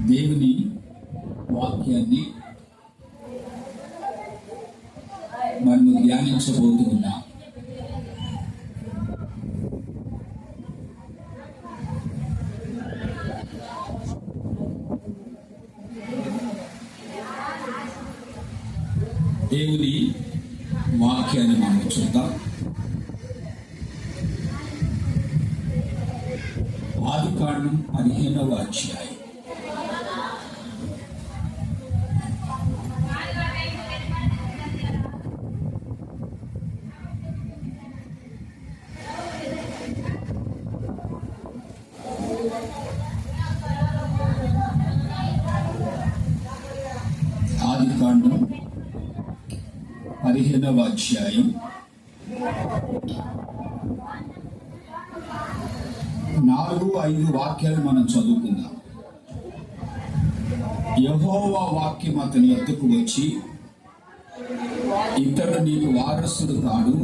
దేవుని వాక్యాన్ని మనము ధ్యానించబోతూ ఉన్నాం. దేవుని వాక్యాన్ని మనం చూద్దాం. ఆదికాండం 15వ అధ్యాయం. ఆదికాండం 15వ అధ్యాయం 4-5 వాక్యాలు మనం చదువుకుందాం. యెహోవా వాక్యం అతని యొద్దకు వచ్చి, ఇతడు నీకు వారసుడు కాడు,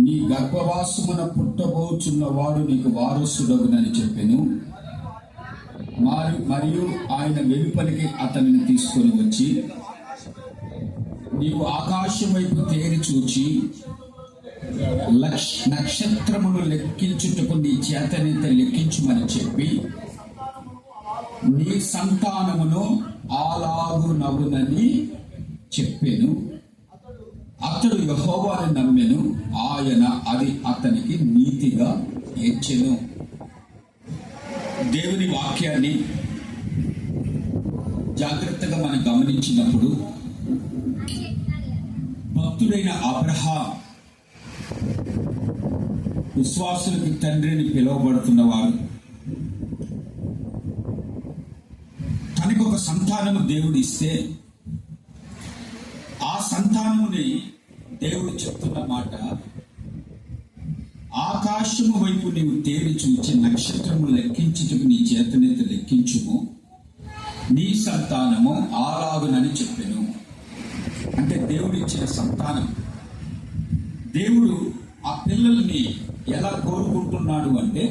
నీ గర్భవాసమున పుట్టబోచున్నవాడు నీకు వారసుడగునని చెప్పెను. మరియు ఆయన వెలుపలికి అతనిని తీసుకొని వచ్చి, నీవు ఆకాశం వైపు తేరి చూచి నక్షత్రములు లెక్కించుటకు నీ చేతనైతే లెక్కించుమని చెప్పి, నీ సంతానమును అలాగునవునని చెప్పెను. అతడు యెహోవాను నమ్మెను, ఆయన అది అతనికి నీతిగా ఎంచెను. దేవుని వాక్యాన్ని జాగ్రత్తగా మనం గమనించినప్పుడు, భక్తుడైన అబ్రహాం విశ్వాసులకు తండ్రిని పిలువబడుతున్నవాడు. తనకు ఒక సంతానము దేవుడు ఇస్తే, ఆ సంతానముని దేవుడు చెప్తున్న మాట, ఆకాశము వైపు నీవు తేరి చూచి నక్షత్రము లెక్కించుటకు నీ చేతనైతే లెక్కించుము, నీ సంతానము అలాగునని చెప్పెను. అంటే దేవుడు ఇచ్చిన సంతానం. దేవుడు ఆ పిల్లల్ని ఎలా కోరుకుంటున్నాడు అంటే,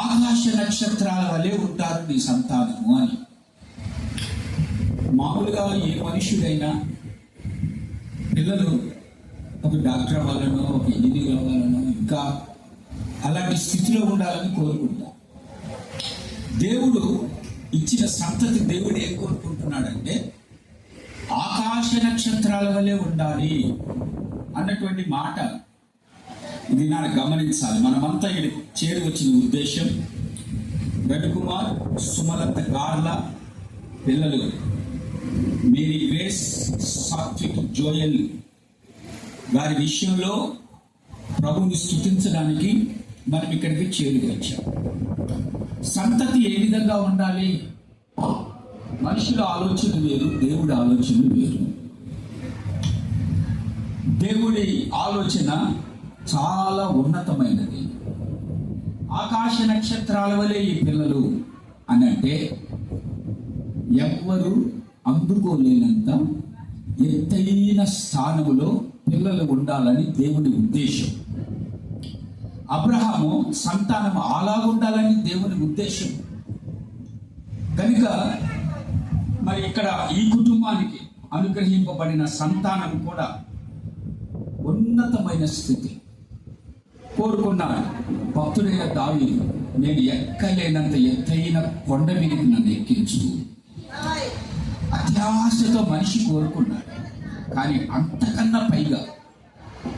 ఆకాశ నక్షత్రాల వలె ఉంటారు నీ సంతానము అని. మామూలుగా ఏ మనుషుడైనా పిల్లలు ఒక డాక్టర్ అవ్వాలనో, ఒక ఇంజనీర్ అవ్వాలనో, ఇంకా అలాంటి స్థితిలో ఉండాలని కోరుకుంటారు. దేవుడు ఇచ్చిన సంతతి దేవుడు ఏం కోరుకుంటున్నాడంటే, ఆకాశ నక్షత్రాల వలె ఉండాలి అన్నటువంటి మాట ఇది నాకు గమనించాలి. మనమంతా ఇక్కడ చేరి వచ్చిన ఉద్దేశం, రవికుమార్, సుమలత గార్ల పిల్లలు, మేరీ గ్రేస్, సాత్విక్, జోయల్ వారి విషయంలో ప్రభువుని స్తుతించడానికి మనం ఇక్కడికి చేరి వచ్చాం. సంతతి ఏ విధంగా ఉండాలి? మనుషుల ఆలోచన వేరు, దేవుడి ఆలోచన వేరు. దేవుడి ఆలోచన చాలా ఉన్నతమైనది. ఆకాశ నక్షత్రాల వలె ఈ పిల్లలు అని అంటే, ఎవ్వరు అందుకోలేనంత ఎత్తైన స్థానములో పిల్లలు ఉండాలని దేవుని ఉద్దేశం. అబ్రహాము సంతానం అలాగుండాలని దేవుని ఉద్దేశం. కనుక మరి ఇక్కడ ఈ కుటుంబానికి అనుగ్రహింపబడిన సంతానం కూడా ఉన్నతమైన స్థితి కోరుకున్నాడు. భక్తుడైన దావీదు, నేను ఎక్కలేనంత ఎత్తైన కొండ మీదకి నన్ను ఎక్కించు. అత్యాశతో మనిషి కోరుకున్నాడు. కానీ అంతకన్నా పైగా,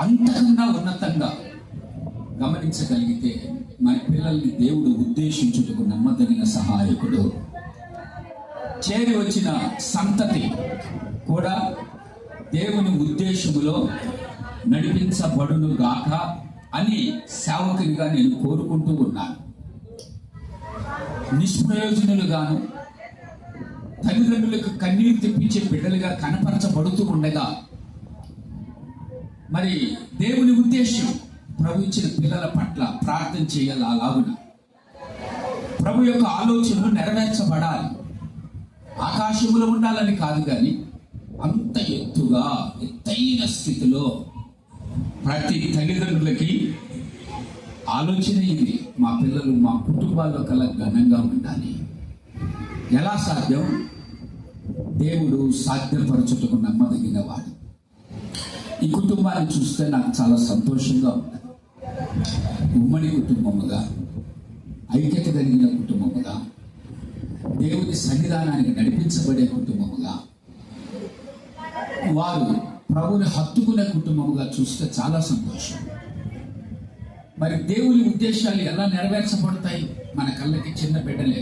అంతకన్నా ఉన్నతంగా గమనించగలిగితే, మన పిల్లల్ని దేవుడు ఉద్దేశించుటకు నమ్మదగిన సహాయకుడు. చేరి వచ్చిన సంతతి కూడా దేవుని ఉద్దేశములో నడిపించబడును గాక అని సేవకునిగా నేను కోరుకుంటూ ఉన్నాను. నిష్ప్రయోజనులుగాను, తల్లిదండ్రులకు కన్నీరు తెప్పించే బిడ్డలుగా కనపరచబడుతూ ఉండగా, మరి దేవుని ఉద్దేశం ప్రభు ఇచ్చిన పిల్లల పట్ల ప్రార్థన చేయాలి. అలాగున ప్రభు యొక్క ఆలోచనలు నెరవేర్చబడాలి. ఆకాశంలో ఉండాలని కాదు, కానీ అంత ఎత్తుగా, ఎత్తైన స్థితిలో ప్రతి తల్లిదండ్రులకి ఆలోచన ఇది, మా పిల్లలు మా కుటుంబాల్లో కల ఘనంగా ఉండాలి, ఎలా సాధ్యం? దేవుడు సాధ్యపరచుటకు నమ్మదగిన వాడు. ఈ కుటుంబాన్ని చూస్తే నాకు చాలా సంతోషంగా ఉంది. ఉమ్మడి కుటుంబముగా, ఐక్యత కలిగిన కుటుంబముగా, దేవుని సన్నిధానానికి నడిపించబడే కుటుంబముగా, వారు ప్రభుని హత్తుకునే కుటుంబముగా చూస్తే చాలా సంతోషం. మరి దేవుని ఉద్దేశాలు ఎలా నెరవేర్చబడతాయి? మన కళ్ళకి చిన్న బిడ్డలే.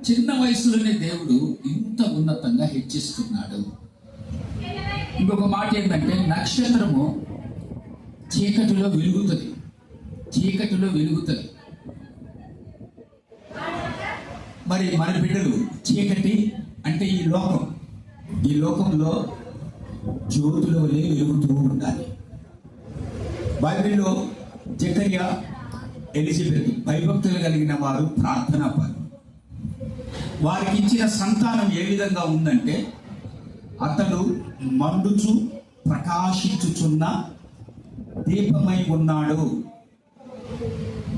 చిన్న వయసులోనే దేవుడు ఇంత ఉన్నతంగా హెచ్చిస్తున్నాడు. ఇంకొక మాట ఏంటంటే, నక్షత్రము చీకటిలో వెలుగుతుంది. చీకటిలో వెలుగుతుంది. మరి మన బిడ్డలు చీకటి అంటే ఈ లోకంలో జ్యోతుల వలె వెలుగుతూ ఉండాలి. బైబిల్లో జకర్యా, ఎలిజబెత్ భయభక్తులు కలిగిన వారు, ప్రార్థనా పరులు. వారికి ఇచ్చిన సంతానం ఏ విధంగా ఉందంటే, అతడు మండుచు ప్రకాశించుచున్న దీపమై ఉన్నాడు.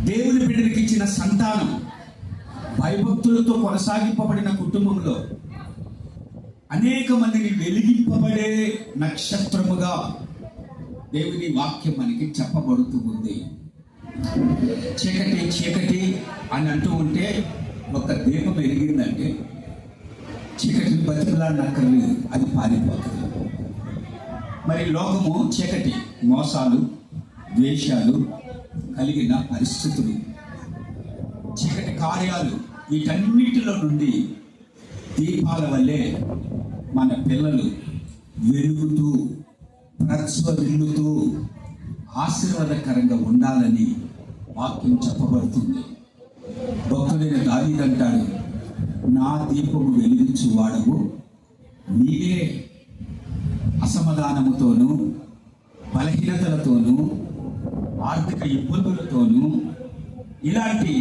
దేవుని బిడ్డలకు ఇచ్చిన సంతానం భయభక్తులతో కొనసాగింపబడిన కుటుంబంలో అనేక మందిని వెలిగింపబడే నక్షత్రముగా దేవుని వాక్యం మనకి చెప్పబడుతూ ఉంది. చీకటి చీకటి అని అంటూ ఉంటే, ఒక దీపం వెలిగిందంటే చీకటిని బతిలాడనక్కర్లేదు, అది పారిపోతుంది. మరి లోకము చీకటి, మోసాలు, ద్వేషాలు కలిగిన పరిస్థితులు, చీకటి కార్యాలు, వీటన్నిటిలో నుండి దీపాల వల్లే మన పిల్లలు వెలుగుతూ ప్రజ్వరిల్లుతూ ఆశీర్వాదకరంగా ఉండాలని వాక్యం చెప్పబడుతుంది. భక్తుడైన దావీదు అంటాడు, నా దీపము వెలిగించు వాడవు నీవే. అసమాధానముతోనూ, బలహీనతలతోనూ, ఆర్థిక ఇబ్బందులతోనూ, ఇలాంటి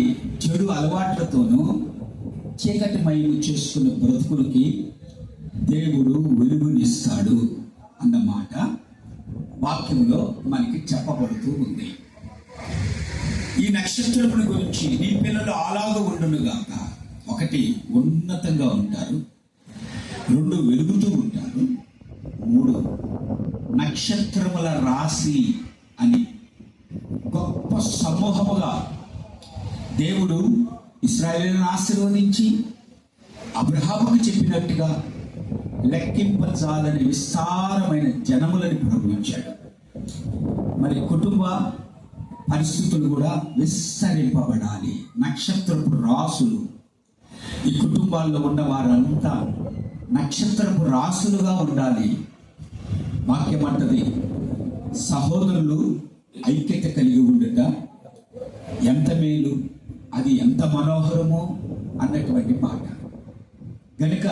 చెడు అలవాట్లతోనూ చీకటిమయం చేసుకున్న బ్రతుకులకి దేవుడు వెలుగునిస్తాడు అన్నమాట వాక్యంలో మనకి చెప్పబడుతూ ఉంది. ఈ నక్షత్రముల గురించి, నీ పిల్లలు అలాగ ఉండునుగాక. 1 ఉన్నతంగా ఉంటారు, 2 వెలుగుతూ ఉంటారు, 3 నక్షత్రముల రాశి అని గొప్ప సమూహముగా దేవుడు ఇశ్రాయేలును ఆశీర్వదించి అబ్రహాముకు చెప్పినట్టుగా లెక్కింపజాలని విస్తారమైన జనములని ప్రభుత్వించాడు. మరి కుటుంబ పరిస్థితులు కూడా విస్తరింపబడాలి. నక్షత్రపు రాసులు, ఈ కుటుంబాల్లో ఉన్న వారంతా నక్షత్రపు రాసులుగా ఉండాలి. వాక్యం అంటది, సహోదరులు ఐక్యత కలిగి ఉండట ఎంత మేలు, అది ఎంత మనోహరమో అన్నటువంటి మాట. కనుక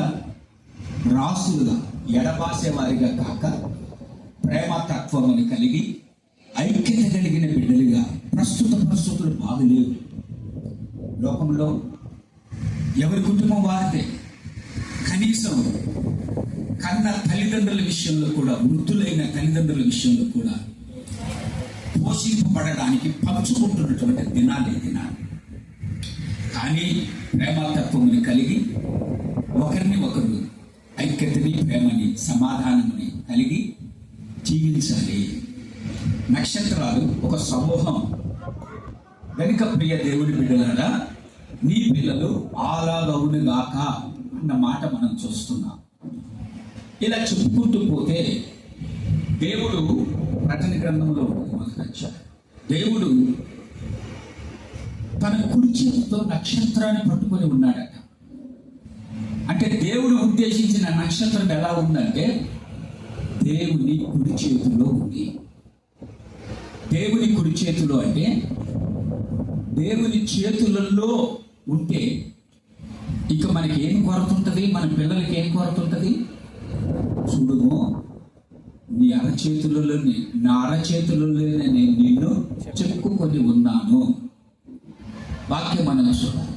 రాసులుగా, ఎడబాసే వారిగా కాక ప్రేమతత్వముని కలిగి ఐక్యత కలిగిన బిడ్డలుగా. ప్రస్తుత పరిస్థితులు బాగలేవు. లోకంలో ఎవరి కుటుంబం వారితే. కనీసం కన్న తల్లిదండ్రుల విషయంలో కూడా, వృద్ధులైన తల్లిదండ్రుల విషయంలో కూడా పోషింపబడడానికి పంచుకుంటున్నటువంటి దినాలు. కానీ ప్రేమతత్వముని కలిగి ఒకరిని ఒకరు ఐక్యతని, ప్రేమని, సమాధానముని కలిగి జీవించాలి. నక్షత్రాలు ఒక సమూహం. వెనుక ప్రియ దేవుని బిడ్డలారా, నీ పిల్లలు అలాగవునుగాక అన్న మాట మనం చూస్తున్నాం. ఇలా చెప్పుకుంటూ పోతే దేవుడు ప్రకటన గ్రంథంలో మొదలొచ్చాడు. దేవుడు తన కుడి చేతితో నక్షత్రాన్ని పట్టుకొని ఉన్నాడట. అంటే దేవుడు ఉద్దేశించిన నక్షత్రం ఎలా ఉందంటే, దేవుని కుడి చేతిలో ఉంది. దేవుని కుడి చేతిలో అంటే దేవుని చేతులలో ఉంటే ఇక మనకి ఏం కొరత ఉంటుంది? మన పిల్లలకి ఏం కొరత ఉంటుంది? చూడుము, నీ అరచేతులలోనే, నా అరచేతులలోనే నేను నిన్ను చెప్పుకొని ఉన్నాను. వాక్యం మనం చూడాలి.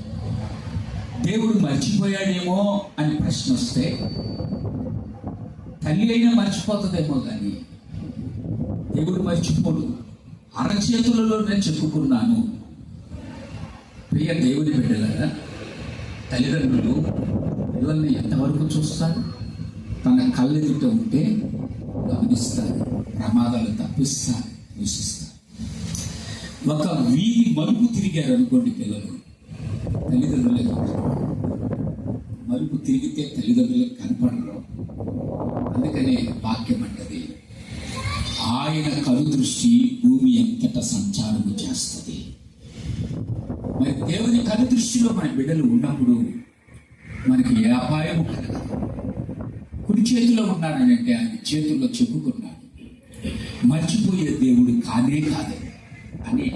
దేవుడు మర్చిపోయాడేమో అని ప్రశ్న వస్తే, తల్లి అయినా మర్చిపోతుందేమో కానీ దేవుడు మర్చిపోడు. అరచేతులలో నేను చెప్పుకున్నాను. ప్రియ దేవుని బిడ్డలారా, తల్లిదండ్రులు పిల్లల్ని ఎంతవరకు చూస్తారు? తన కళ్ళెదుట ఉంటే గమనిస్తారు, ప్రమాదాలు తప్పిస్తారు, దూషిస్తారు. ఒక వీధి మలుపు తిరిగారు అనుకోండి పిల్లలు, తల్లిదండ్రులే మలుపు తిరిగితే తల్లిదండ్రులే కనపడరు. అందుకనే వాక్యం అంటది, ఆయన కనుదృష్టి భూమి ఎంతట సంచారము చేస్తుంది. మరి దేవుని కనుదృష్టిలో మన బిడ్డలు ఉన్నప్పుడు మనకి ఏ అపాయము కలగదు. కుడి చేతిలో ఉన్నాడని అంటే ఆయన చేతుల్లో చెప్పుకున్నాడు, మర్చిపోయే దేవుడు కాదే కాదు అని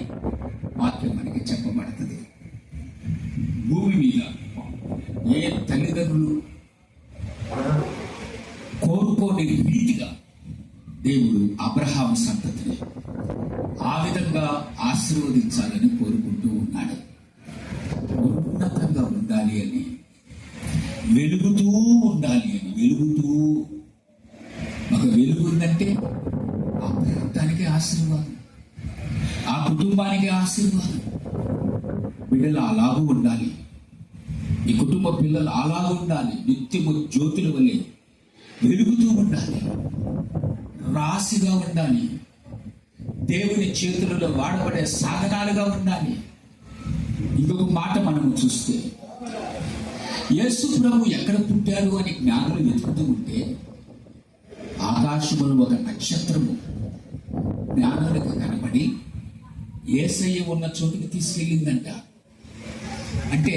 వాక్యం మనకి చెప్పబడుతుంది. భూమి మీద ఏ తల్లిదండ్రులు కోరుకోని రీతిగా దేవుడు అబ్రహాము సంతతిని ఆ విధంగా ఆశీర్వదించాలని కోరుకుంటూ ఉన్నాడు. ఉన్నతంగా ఉండాలి అని, వెలుగుతూ ఉండాలి అని. వెలుగుతూ ఒక వెలుగు ఉందంటే ఆ ప్రాంతానికి ఆశీర్వాదం, ఆ కుటుంబానికి ఆశీర్వాదం. బిడ్డలు అలాగూ ఉండాలి, ఈ కుటుంబ పిల్లలు అలాగూ ఉండాలి. నిత్యము జ్యోతుల వలె వెలుగుతూ ఉండాలి, రాశిగా ఉండాలి, దేవుని చేతులలో వాడబడే సాధనాలుగా ఉండాలి. ఇంకొక మాట మనము చూస్తే, యేసు ప్రభు ఎక్కడ పుట్టారు అని జ్ఞానులు వెతుకుతూ ఉంటే ఆకాశములో ఒక నక్షత్రము జ్ఞానులకు కనబడి యేసయ్య ఉన్న చోటుకి తీసుకెళ్ళిందంట. అంటే